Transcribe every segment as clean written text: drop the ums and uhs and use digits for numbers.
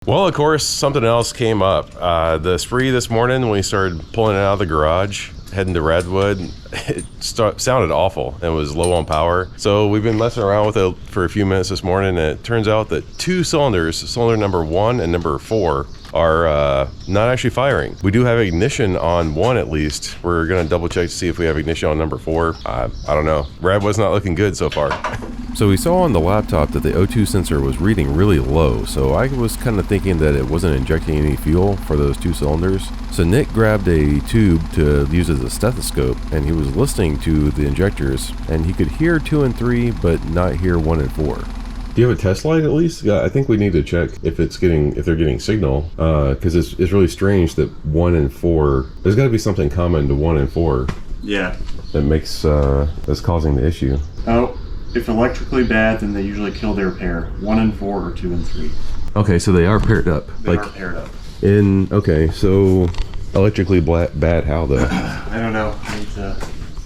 Well, of course, something else came up. The Esprit this morning, when we started pulling it out of the garage, heading to RADWOOD, it sounded awful and was low on power. So we've been messing around with it for a few minutes this morning, and it turns out that two cylinders, cylinder number 1 and number 4, are not actually firing. We do have ignition on one at least. We're gonna double check to see if we have ignition on number 4. I don't know. RADWOOD's not looking good so far. So we saw on the laptop that the O2 sensor was reading really low, so I was kind of thinking that it wasn't injecting any fuel for those two cylinders. So Nick grabbed a tube to use as a stethoscope, and he was listening to the injectors, and he could hear 2 and 3 but not hear 1 and 4. Do you have a test light at least? Yeah, I think we need to check if they're getting signal, because it's really strange that 1 and 4. There's got to be something common to 1 and 4. Yeah. That makes that's causing the issue. Oh, if electrically bad, then they usually kill their pair. 1 and 4 or 2 and 3. Okay, so they are paired up. They are paired up. Okay, so electrically bad how though? I don't know. I need to...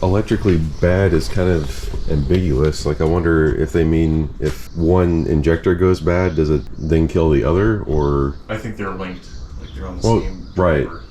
Electrically bad is kind of ambiguous. Like, I wonder if they mean if one injector goes bad, does it then kill the other, or? I think they're linked. Like they're on the same driver.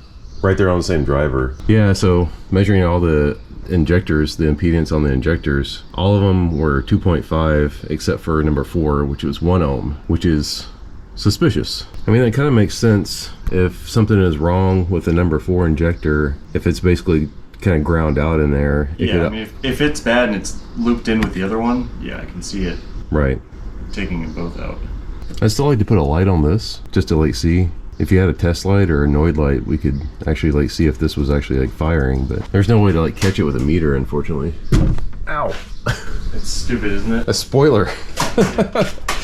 Right, they're on the same driver. Yeah, so measuring all the injectors, the impedance on the injectors, all of them were 2.5 except for number 4, which was 1 ohm, which is suspicious. I mean, that kind of makes sense if something is wrong with the number 4 injector, if it's basically kind of ground out in there. Yeah, I mean, if it's bad and it's looped in with the other one, yeah, I can see it. Right. Taking them both out. I'd still like to put a light on this, just to like see. If you had a test light or a Noid light, we could actually like see if this was actually like firing, but there's no way to like catch it with a meter, unfortunately. Ow. It's stupid, isn't it? A spoiler.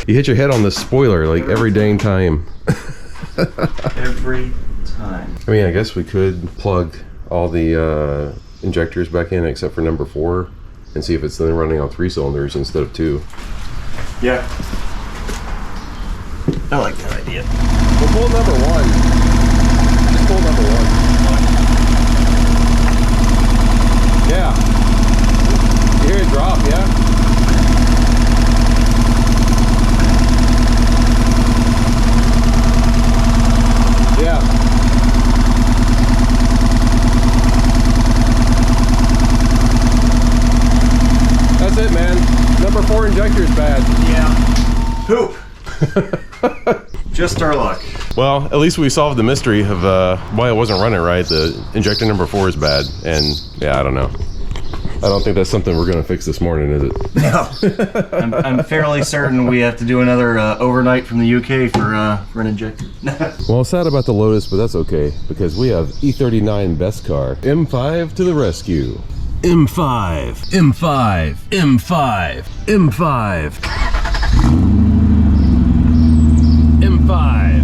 You hit your head on the spoiler like every dang time. Every time. I mean, I guess we could plug all the injectors back in except for number 4 and see if it's then running on 3 cylinders instead of 2. Yeah. I like that idea. We'll pull number 1. Just pull number 1. Yeah. You hear it drop, yeah? Yeah. That's it, man. Number 4 injector is bad. Yeah. Poop. Just our luck. Well, at least we solved the mystery of why it wasn't running right. The injector number 4 is bad, and yeah, I don't know. I don't think that's something we're going to fix this morning, is it? No. I'm fairly certain we have to do another overnight from the UK for an injector. Well, sad about the Lotus, but that's okay, because we have E39 best car. M5 to the rescue. M5, M5, M5, M5. M5.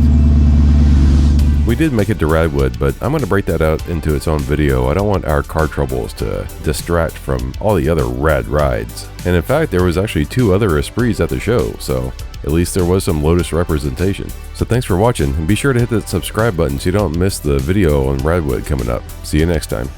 We did make it to RADWOOD, but I'm going to break that out into its own video. I don't want our car troubles to distract from all the other rad rides. And in fact, there was actually 2 other Esprits at the show, so at least there was some Lotus representation. So thanks for watching, and be sure to hit that subscribe button so you don't miss the video on RADWOOD coming up. See you next time.